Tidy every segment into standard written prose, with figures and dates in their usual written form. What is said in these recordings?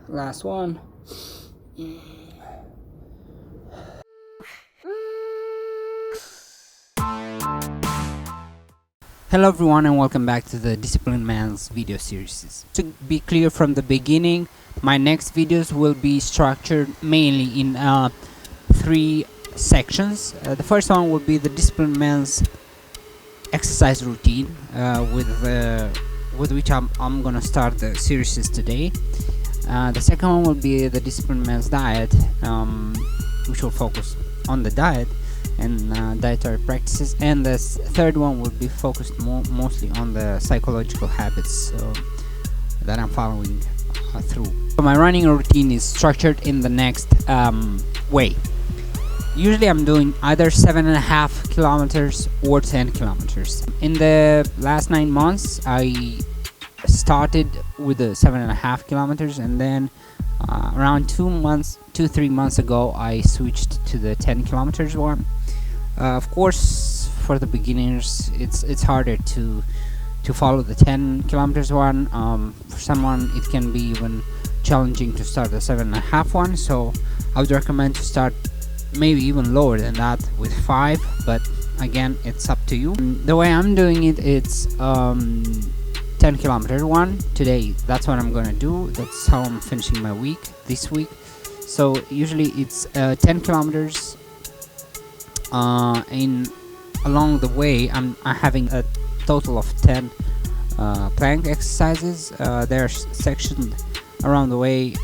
Last one. Hello everyone and welcome back to the Disciplined Man's video series. To be clear from the beginning, my next videos will be structured mainly in three sections. The first one will be the Disciplined Man's exercise routine, with which I'm gonna start the series today. The second one will be the Disciplined Man's diet, which will focus on the diet and dietary practices, and the third one will be focused mostly on the psychological habits that I'm following through. So my running routine is structured in the next way. Usually I'm doing either 7.5 kilometers or 10 kilometers. In the last 9 months I started with the 7.5 kilometers, and then around 2-3 months ago I switched to the 10 kilometers one. Of course, for the beginners it's harder to follow the 10 kilometers one. For someone it can be even challenging to start the 7.5 one, so I would recommend to start maybe even lower than that with 5, but again it's up to you. The way I'm doing it, it's 10 kilometer one today. That's what I'm gonna do. That's how I'm finishing my week this week. So usually it's 10 kilometers. Along the way I'm having a total of 10 plank exercises. They're sectioned around the way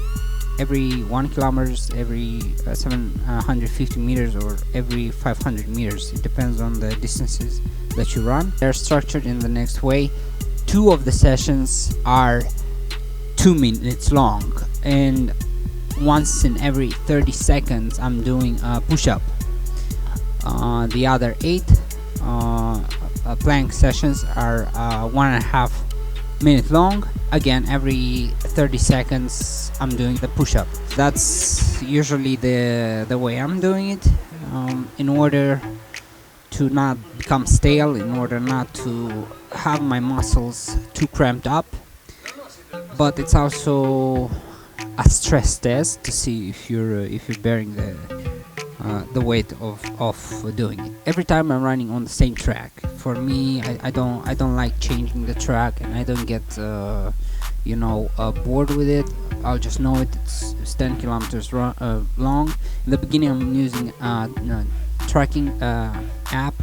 every 1 kilometers, every 750 meters, or every 500 meters. It depends on the distances that you run. They're structured in the next way. 2 of the sessions are 2 minutes long, and once in every 30 seconds I'm doing a push-up. The other 8 plank sessions are 1.5 minute long. Again, every 30 seconds I'm doing the push-up. That's usually the way I'm doing it, in order to not become stale, in order not to have my muscles too cramped up. But it's also a stress test to see if you're bearing the weight of doing it. Every time I'm running on the same track, for me, I don't like changing the track, and I don't get bored with it. I'll just know it's 10 kilometers long. In the beginning I'm using tracking app,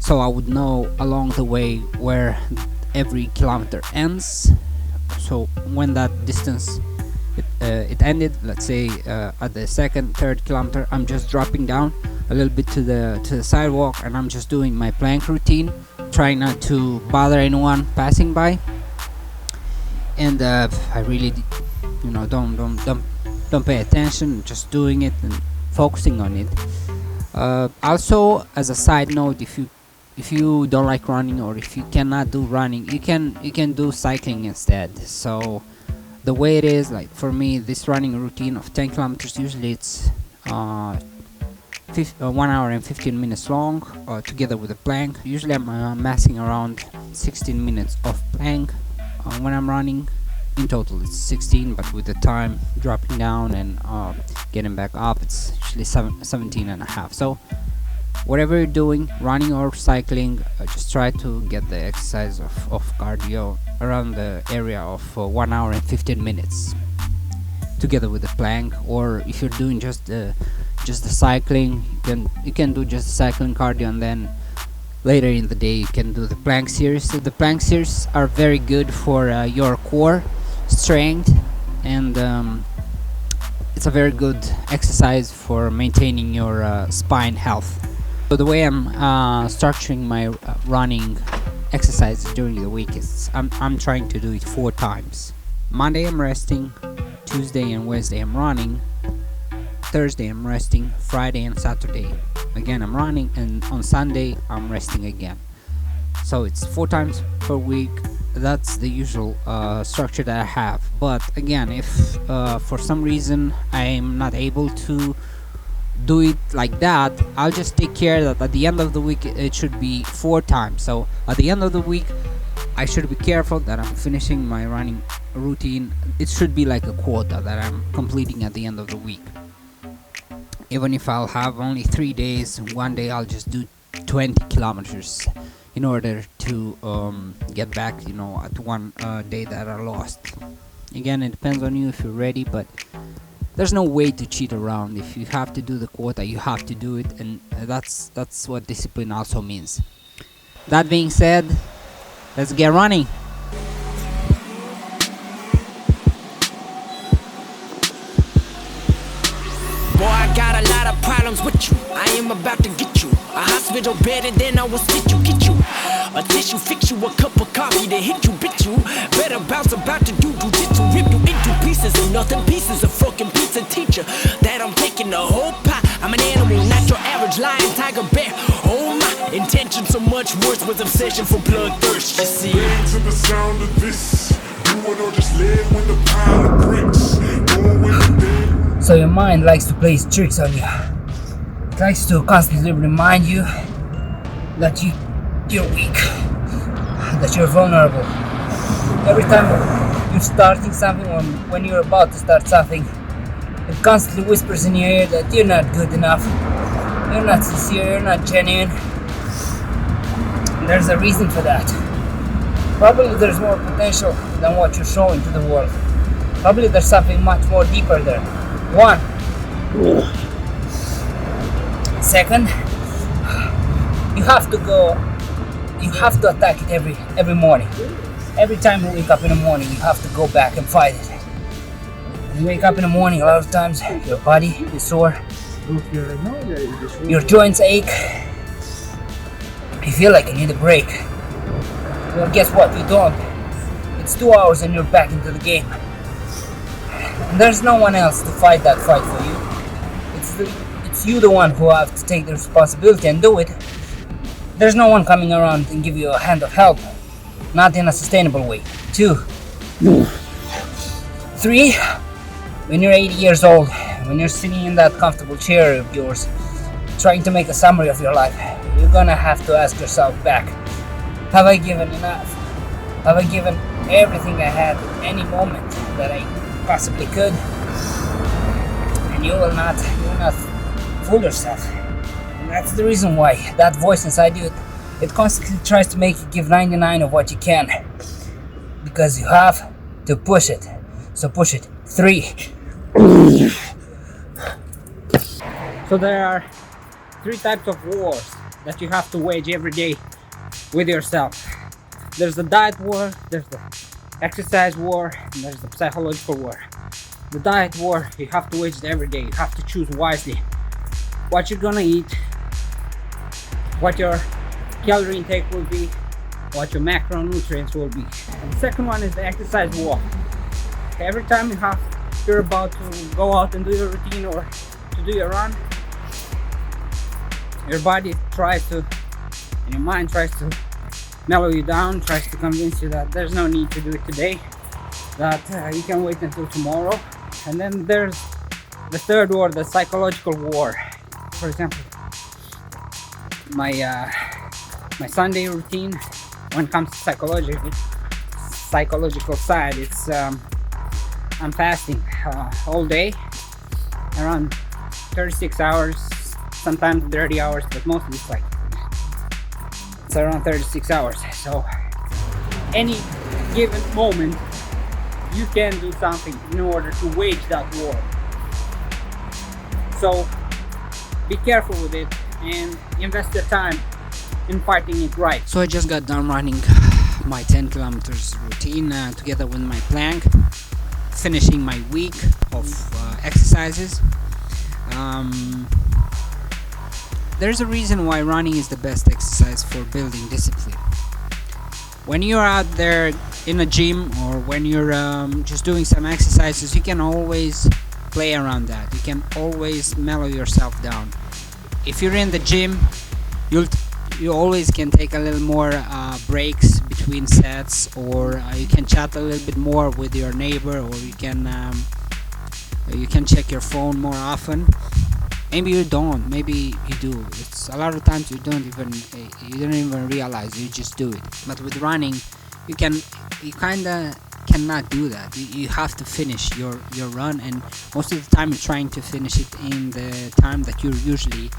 so I would know along the way where every kilometer ends. So when that distance it ended, let's say at the second, third kilometer, I'm just dropping down a little bit to the sidewalk, and I'm just doing my plank routine, trying not to bother anyone passing by. And I really don't pay attention, just doing it and focusing on it. Also, as a side note, if you don't like running, or if you cannot do running, you can do cycling instead. So the way it is, like for me, this running routine of 10 kilometers, usually it's 1 hour and 15 minutes long, together with a plank. Usually I'm messing around 16 minutes of plank when I'm running. In total it's 16, but with the time dropping down and getting back up, it's usually 17 and a half. So whatever you're doing, running or cycling, just try to get the exercise of cardio around the area of 1 hour and 15 minutes together with the plank. Or if you're doing just the cycling, you can do just the cycling cardio, and then later in the day you can do the plank series. So the plank series are very good for your core strength, and it's a very good exercise for maintaining your spine health. So the way I'm structuring my running exercises during the week is I'm trying to do it 4 times. Monday I'm resting, Tuesday and Wednesday I'm running, Thursday I'm resting, Friday and Saturday again I'm running, and on Sunday I'm resting again. So it's 4 times per week. That's the usual structure that I have. But again, if for some reason I'm not able to do it like that, I'll just take care that at the end of the week it should be 4 times. So at the end of the week I should be careful that I'm finishing my running routine. It should be like a quota that I'm completing at the end of the week. Even if I'll have only 3 days, one day I'll just do 20 kilometers in order to get back, at one day that I lost. Again, it depends on you if you're ready, but there's no way to cheat around. If you have to do the quota, you have to do it, and that's what discipline also means. That being said, let's get running. Boy, I got a lot of problems with you. I am about to get you a hospital bed and then I will stitch you, get you a tissue, fix you a cup of coffee to hit you, bit you. Better bounce about to do jujitsu, rip you into pieces and nothing pieces. A fucking pizza teacher that I'm taking the whole pie. I'm an animal, not your average lion, tiger, bear. Oh my, intention so much worse was obsession for bloodthirst. You see, to the sound of this, you wanna just live with a pile of bricks, going with the dead. So your mind likes to play tricks on you. It likes to constantly remind you that you're weak, that you're vulnerable. Every time you're starting something or when you're about to start something, it constantly whispers in your ear that you're not good enough, you're not sincere, you're not genuine. There's a reason for that. Probably there's more potential than what you're showing to the world. Probably there's something much more deeper there. One. Second, you have to attack it every morning. Every time you wake up in the morning, you have to go back and fight it. When you wake up in the morning, a lot of times your body is sore, your joints ache, you feel like you need a break. Well, guess what? You don't. It's 2 hours and you're back into the game. And there's no one else to fight that fight for you. It's you the one who have to take the responsibility and do it. There's no one coming around and give you a hand of help. Not in a sustainable way. 2. 3. When you're 80 years old, when you're sitting in that comfortable chair of yours, trying to make a summary of your life, you're gonna have to ask yourself back, have I given enough? Have I given everything I had at any moment that I possibly could? And you will not fool yourself. And that's the reason why that voice inside you, it constantly tries to make you give 99 of what you can, because you have to push it. So push it. 3. So there are 3 types of wars that you have to wage every day with yourself. There's the diet war, there's the exercise war, and there's the psychological war. The diet war, you have to wage it every day. You have to choose wisely what you're gonna eat, what your calorie intake will be, what your macronutrients will be. And the second one is the exercise war. Every time you're about to go out and do your routine or to do your run, your body tries to, and your mind tries to mellow you down, tries to convince you that there's no need to do it today, that you can wait until tomorrow. And then there's the third war, the psychological war. For example, my Sunday routine, when it comes to psychological side, it's I'm fasting all day, around 36 hours, sometimes 30 hours, but mostly it's around 36 hours. So any given moment you can do something in order to wage that war. So be careful with it and invest your time in fighting it right. So I just got done running my 10 kilometers routine together with my plank, finishing my week of exercises. There's a reason why running is the best exercise for building discipline. When you're out there in a gym or when you're just doing some exercises, you can always play around that. You can always mellow yourself down. If you're in the gym, you always can take a little more breaks between sets, or you can chat a little bit more with your neighbor, or you can check your phone more often. Maybe you don't, maybe you do. It's a lot of times you don't even realize, you just do it. But with running, you kinda cannot do that. You have to finish your run, and most of the time you're trying to finish it in the time that you're usually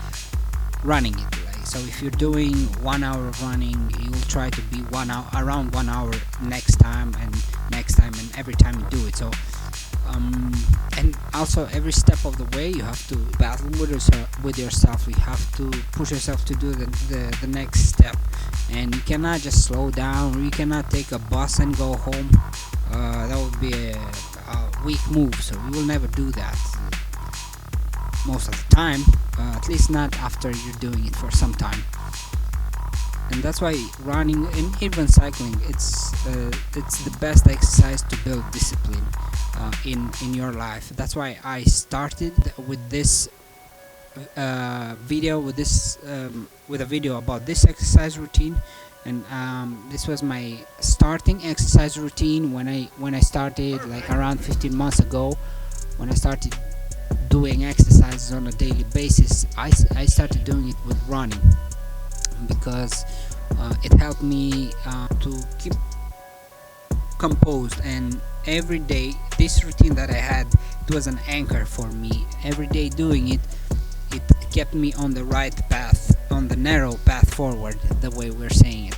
running it. Like, so if you're doing 1 hour of running, you'll try to be 1 hour, around 1 hour next time and next time and every time you do it. So and also every step of the way you have to battle with yourself. You have to push yourself to do the next step, and you cannot just slow down, or you cannot take a bus and go home. That would be a weak move, so you will never do that most of the time, at least not after you're doing it for some time. And that's why running and even cycling, it's the best exercise to build discipline in your life. That's why I started with this video, with a video about this exercise routine. And this was my starting exercise routine when I started, like around 15 months ago, when I started doing exercises on a daily basis. I started doing it with running, because it helped me to keep composed. And every day, this routine that I had, it was an anchor for me. Every day doing it kept me on the right path, on the narrow path forward, the way we're saying it.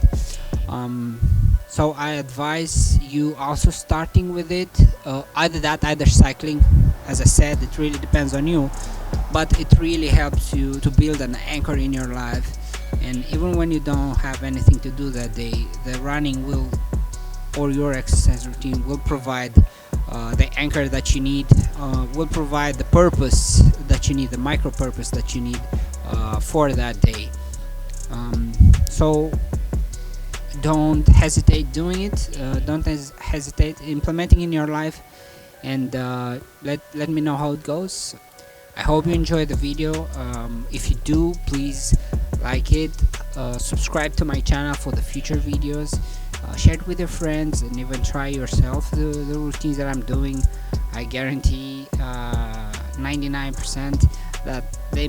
So I advise you also starting with it, either cycling. As I said, it really depends on you, but it really helps you to build an anchor in your life. And even when you don't have anything to do that day, the running will, or your exercise routine will provide the anchor that you need, will provide the purpose that you need, the micro purpose that you need for that day. So don't hesitate doing it, don't hesitate implementing in your life, and let me know how it goes. I hope you enjoyed the video. If you do, please like it, subscribe to my channel for the future videos, share it with your friends, and even try yourself the routines that I'm doing. I guarantee 99% that they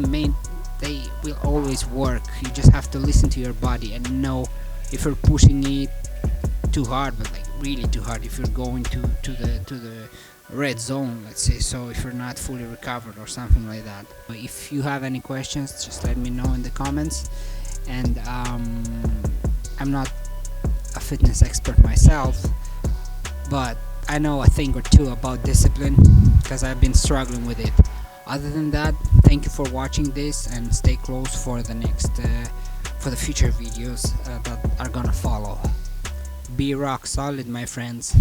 will always work. You just have to listen to your body and know if you're pushing it too hard, but like really too hard, if you're going to the red zone, let's say. So if you're not fully recovered or something like that. If you have any questions, just let me know in the comments. And I'm not a fitness expert myself, but I know a thing or two about discipline, because I've been struggling with it. Other than that, thank you for watching this, and stay close for the next for the future videos that are gonna follow. Be rock solid, my friends.